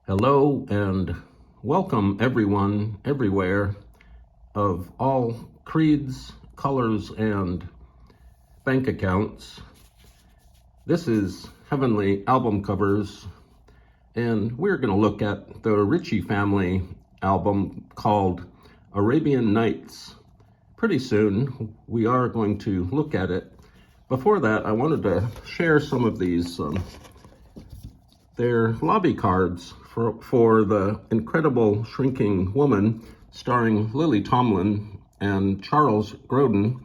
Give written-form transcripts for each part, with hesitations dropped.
Hello and welcome everyone, everywhere, of all creeds, colors, and bank accounts. This is Heavenly Album Covers, and we're going to look at the Richie Family album called Arabian Nights. Pretty soon we are going to look at it. Before that, I wanted to share some of these they're lobby cards for the Incredible Shrinking Woman, starring Lily Tomlin and Charles Grodin.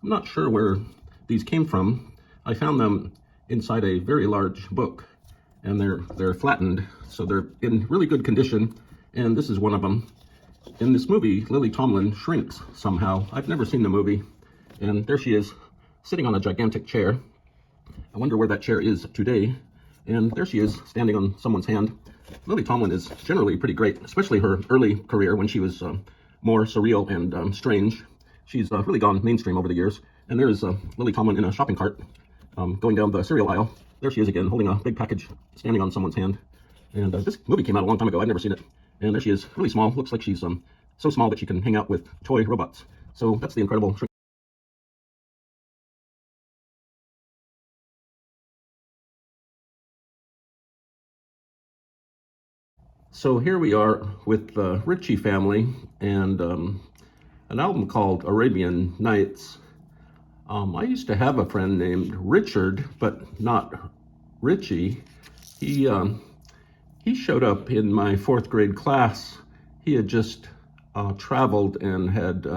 I'm not sure where these came from. I found them inside a very large book, and they're flattened, so they're in really good condition, and this is one of them. In this movie, Lily Tomlin shrinks somehow. I've never seen the movie, and there she is, sitting on a gigantic chair. I wonder where that chair is today. And there she is, standing on someone's hand. Lily Tomlin is generally pretty great, especially her early career when she was more surreal and strange. She's really gone mainstream over the years. And there's Lily Tomlin in a shopping cart going down the cereal aisle. There she is again, holding a big package, standing on someone's hand. And this movie came out a long time ago. I'd never seen it. And there she is, really small. Looks like she's so small that she can hang out with toy robots. So that's the Incredible Shrinking. So here we are with the Richie Family and an album called Arabian Nights. I used to have a friend named Richard, but not Richie. He showed up in my fourth grade class. He had just traveled and had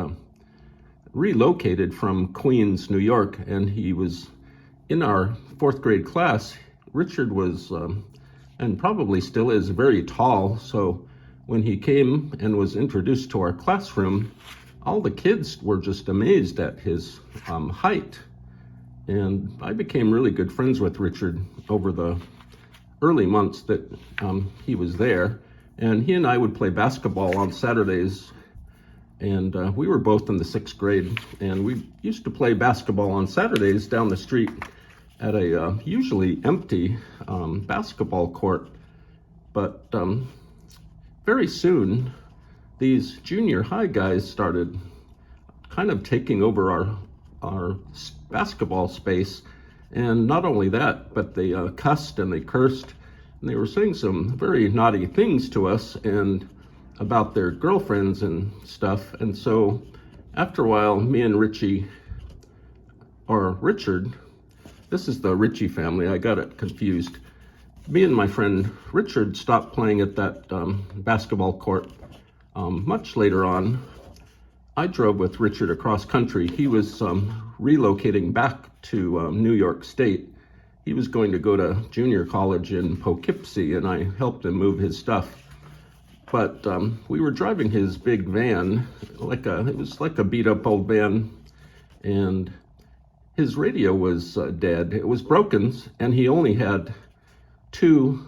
relocated from Queens, New York, and he was in our fourth grade class. Richard was and probably still is very tall, so when he came and was introduced to our classroom, all the kids were just amazed at his height. And I became really good friends with Richard over the early months that he was there. And he and I would play basketball on Saturdays, and we were both in the sixth grade, and we used to play basketball on Saturdays down the street at a usually empty basketball court. But very soon, these junior high guys started kind of taking over our basketball space. And not only that, but they cussed and they cursed, and they were saying some very naughty things to us and about their girlfriends and stuff. And so after a while, me and Richard, this is the Richie Family, I got it confused. Me and my friend Richard stopped playing at that basketball court. Much later on, I drove with Richard across country. He was relocating back to New York State. He was going to go to junior college in Poughkeepsie, and I helped him move his stuff. But we were driving his big van, it was like a beat up old van, and his radio was dead. It was broken, and he only had 2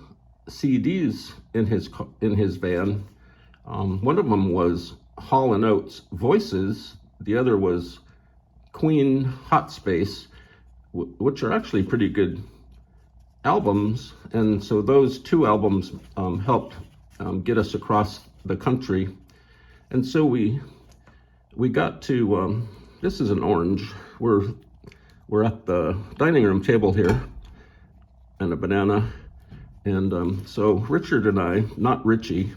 CDs in his van. One of them was Hall & Oates' Voices. The other was Queen Hot Space, which are actually pretty good albums. And so those 2 albums helped get us across the country. And so we got to, this is an orange. We're at the dining room table here, and a banana. And so Richard and I, not Richie,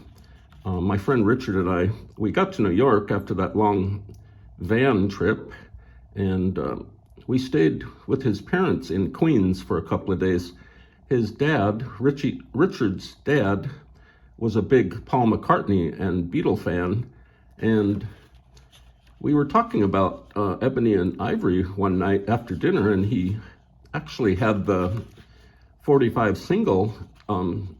my friend Richard and I, we got to New York after that long van trip, and we stayed with his parents in Queens for a couple of days. His dad, Richard's dad, was a big Paul McCartney and Beatle fan, and we were talking about Ebony and Ivory one night after dinner, and he actually had the 45 single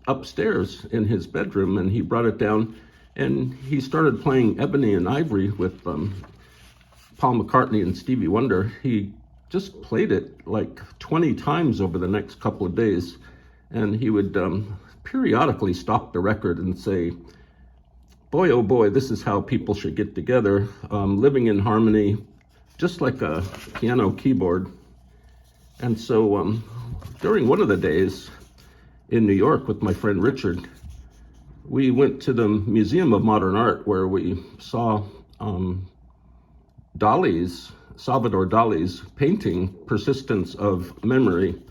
upstairs in his bedroom, and he brought it down, and he started playing Ebony and Ivory with Paul McCartney and Stevie Wonder. He just played it like 20 times over the next couple of days, and he would periodically stop the record and say, boy, oh boy, this is how people should get together, living in harmony, just like a piano keyboard. And so during one of the days in New York with my friend Richard, we went to the Museum of Modern Art, where we saw Salvador Dali's painting, Persistence of Memory,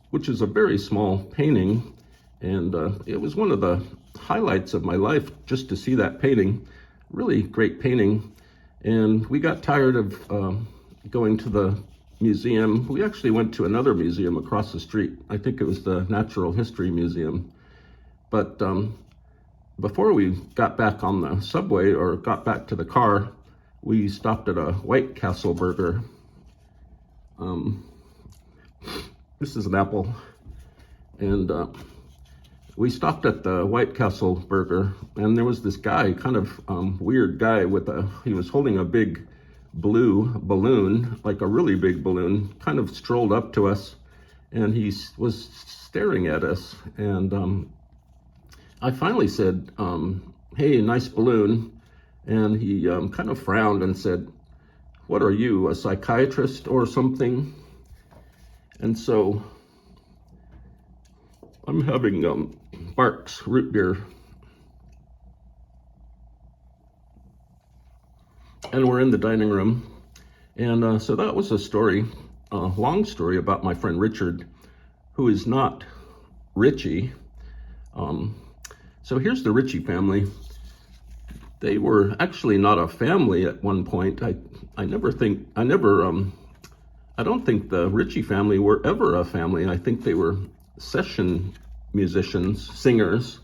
which is a very small painting. And it was one of the highlights of my life just to see that painting. Really great painting. And we got tired of going to the museum. We actually went to another museum across the street. I think it was the Natural History Museum. But before we got back on the subway or got back to the car, we stopped at a White Castle burger. This is an apple. And we stopped at the White Castle burger, and there was this guy, kind of weird guy he was holding a big blue balloon, like a really big balloon, kind of strolled up to us, and he was staring at us. And I finally said, hey, nice balloon. And he kind of frowned and said, what are you, a psychiatrist or something? And so I'm having Barks root beer. And we're in the dining room. And so that was a story, a long story about my friend Richard, who is not Richie. So here's the Richie family. They were actually not a family at one point. I don't think the Richie family were ever a family. I think they were session musicians, singers,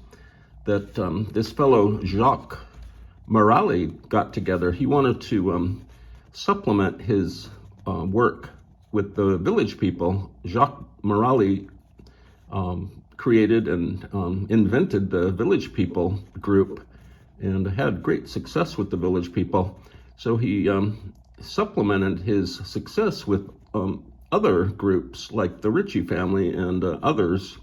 that this fellow Jacques Morali got together. He wanted to supplement his work with the Village People. Jacques Morali created and invented the Village People group and had great success with the Village People. So he supplemented his success with other groups like the Richie Family and others.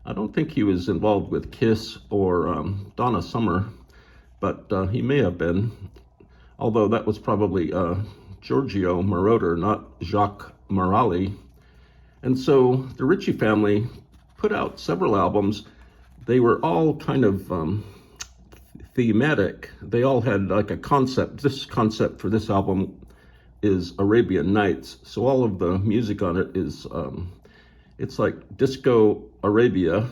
I don't think he was involved with Kiss or Donna Summer, but he may have been, although that was probably Giorgio Moroder, not Jacques Morali. And so the Richie Family put out several albums. They were all kind of thematic. They all had like a concept. This concept for this album is Arabian Nights. So all of the music on it is, it's like disco Arabia,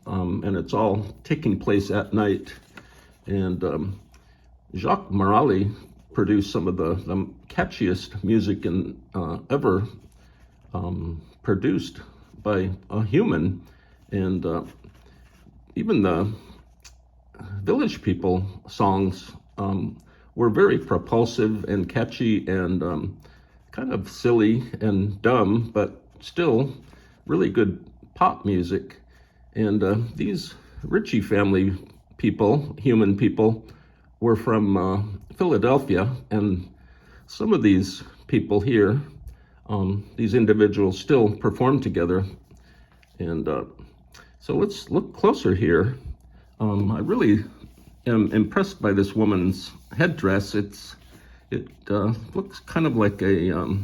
and it's all taking place at night. And Jacques Morali produced some of the catchiest music ever produced by a human. And even the Village People songs were very propulsive and catchy and kind of silly and dumb, but still really good pop music. And these Richie Family people, human people, were from Philadelphia, and some of these people here, these individuals still perform together. And so let's look closer here. I really am impressed by this woman's headdress. It looks kind of like a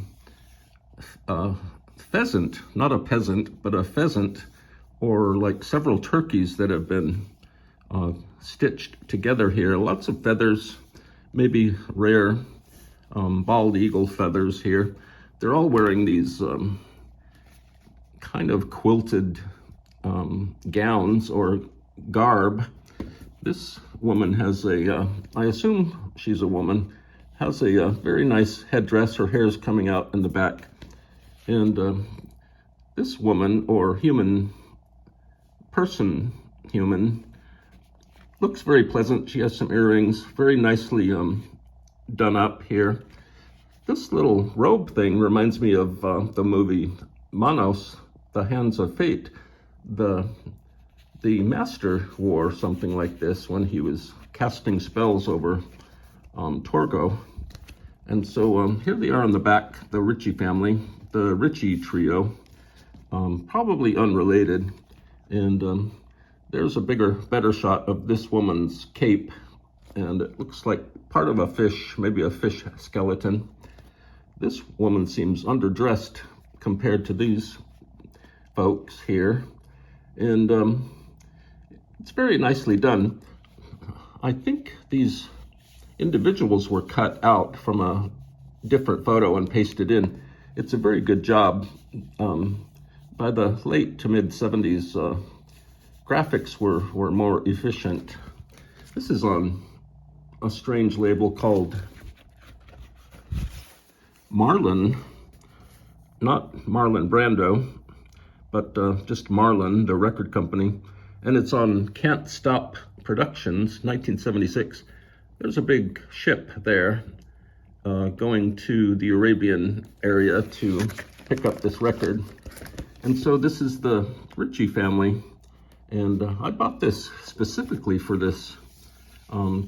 pheasant, not a peasant, but a pheasant, or like several turkeys that have been stitched together here. Lots of feathers, maybe rare bald eagle feathers here. They're all wearing these kind of quilted gowns or garb. This woman has I assume she's a woman, has a very nice headdress. Her hair's coming out in the back. And this woman, or human, looks very pleasant. She has some earrings, very nicely done up here. This little robe thing reminds me of the movie Manos, The Hands of Fate. The master wore something like this when he was casting spells over Torgo. And so here they are on the back, the Richie family, the Richie trio, probably unrelated. And there's a better shot of this woman's cape, and it looks like part of a fish, maybe a fish skeleton. This woman seems underdressed compared to these folks here. And it's very nicely done. I think these individuals were cut out from a different photo and pasted in. It's a very good job. By the late to mid 70s, graphics were more efficient. This is on a strange label called Marlin, not Marlon Brando, but just Marlin, the record company. And it's on Can't Stop Productions, 1976. There's a big ship there going to the Arabian area to pick up this record. And so this is the Richie Family. And I bought this specifically for this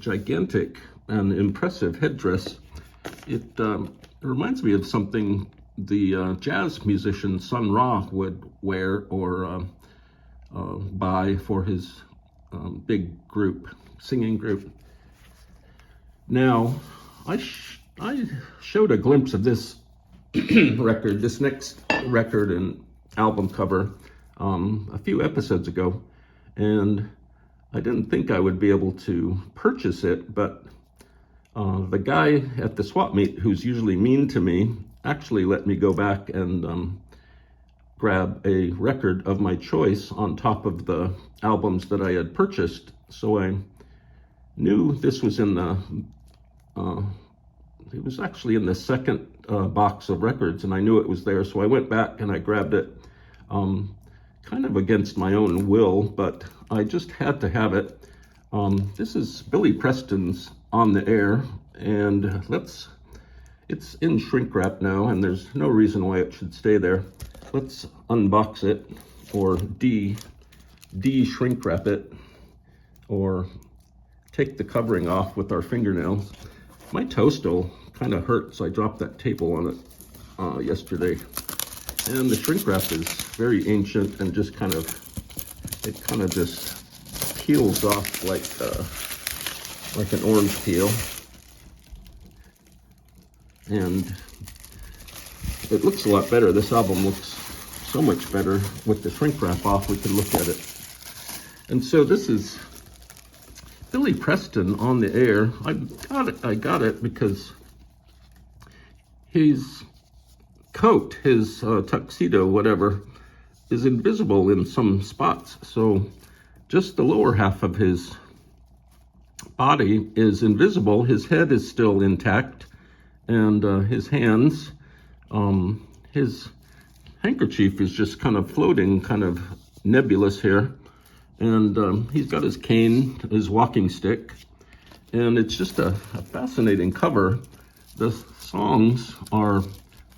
gigantic and impressive headdress. It reminds me of something the jazz musician Sun Ra would wear or buy for his big group, singing group. Now, I showed a glimpse of this record, this next record and album cover, a few episodes ago, and I didn't think I would be able to purchase it, but the guy at the swap meet, who's usually mean to me, actually let me go back and grab a record of my choice on top of the albums that I had purchased. So I knew this was in the, it was actually in the second box of records, and I knew it was there. So I went back and I grabbed it, kind of against my own will, but I just had to have it. This is Billy Preston's On the Air, and it's in shrink wrap now, and there's no reason why it should stay there. Let's unbox it, or de-shrink wrap it, or take the covering off with our fingernails. My toe still kind of hurts. I dropped that table on it yesterday. And the shrink wrap is very ancient and just kind of just peels off like an orange peel. And it looks a lot better. This album looks so much better with the shrink wrap off. We can look at it. And so this is Billy Preston On the Air. I got it because his coat, his tuxedo, whatever, is invisible in some spots. So just the lower half of his body is invisible. His head is still intact, and his hands, his handkerchief is just kind of floating, kind of nebulous here. And he's got his cane, his walking stick, and it's just a fascinating cover. The songs are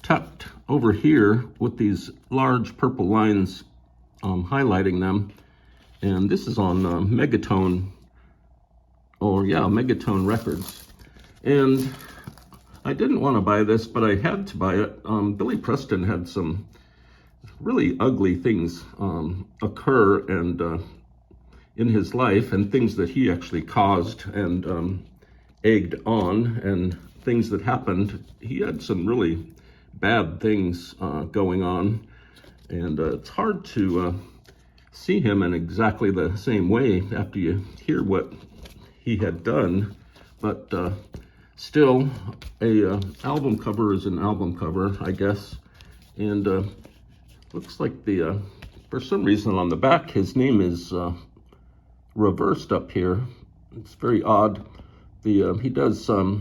tucked over here with these large purple lines highlighting them. And this is on Megatone Records. And I didn't want to buy this, but I had to buy it. Billy Preston had some really ugly things occur and in his life, and things that he actually caused and egged on, and things that happened. He had some really bad things going on, and it's hard to see him in exactly the same way after you hear what he had done. But still, a album cover is an album cover, I guess. And looks like for some reason on the back, his name is reversed up here. It's very odd. He does a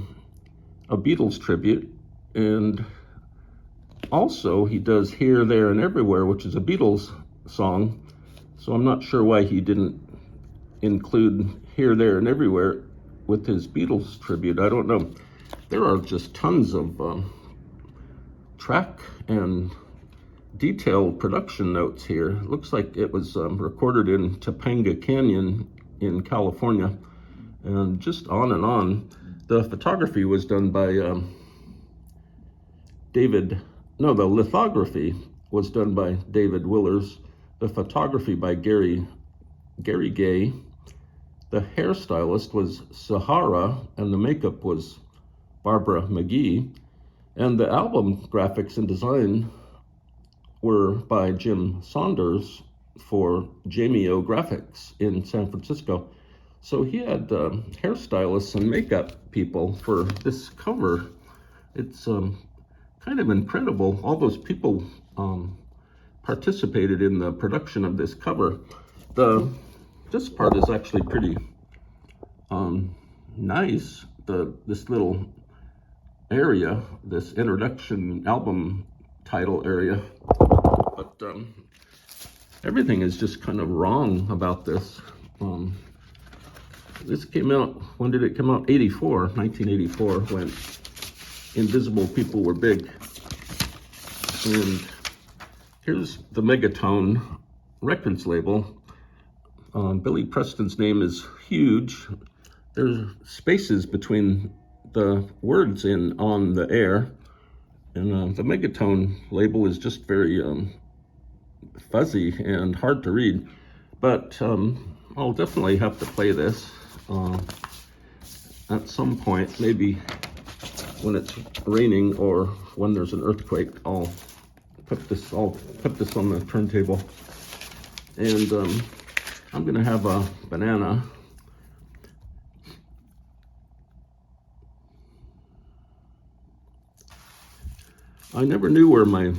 Beatles tribute, and also he does Here, There, and Everywhere, which is a Beatles song. So I'm not sure why he didn't include Here, There, and Everywhere with his Beatles tribute. I don't know. There are just tons of track and detailed production notes here. It looks like it was recorded in Topanga Canyon in California, and just on and on. The photography was done by the lithography was done by David Willers, the photography by Gary Gay, the hairstylist was Sahara, and the makeup was Barbara McGee, and the album graphics and design were by Jim Saunders for Jamie O Graphics in San Francisco. So he had hairstylists and makeup people for this cover. It's kind of incredible. All those people participated in the production of this cover. This part is actually pretty nice. This little area, this introduction album title area, but everything is just kind of wrong about this. This came out, when did it come out? 1984, when Invisible People were big. And here's the Megatone Records label. Billy Preston's name is huge. There's spaces between the words on the air, and the Megatone label is just very fuzzy and hard to read. But I'll definitely have to play this at some point, maybe when it's raining or when there's an earthquake. I'll put this on the turntable, and I'm gonna have a banana. I never knew where my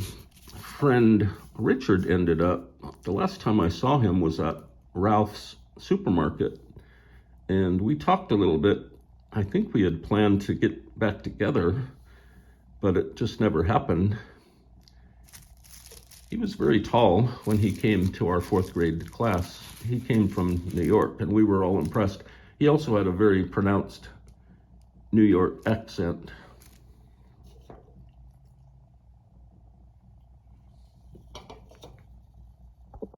friend Richard ended up. The last time I saw him was at Ralph's supermarket, and we talked a little bit. I think we had planned to get back together, but it just never happened. He was very tall when he came to our 4th grade class. He came from New York, and we were all impressed. He also had a very pronounced New York accent.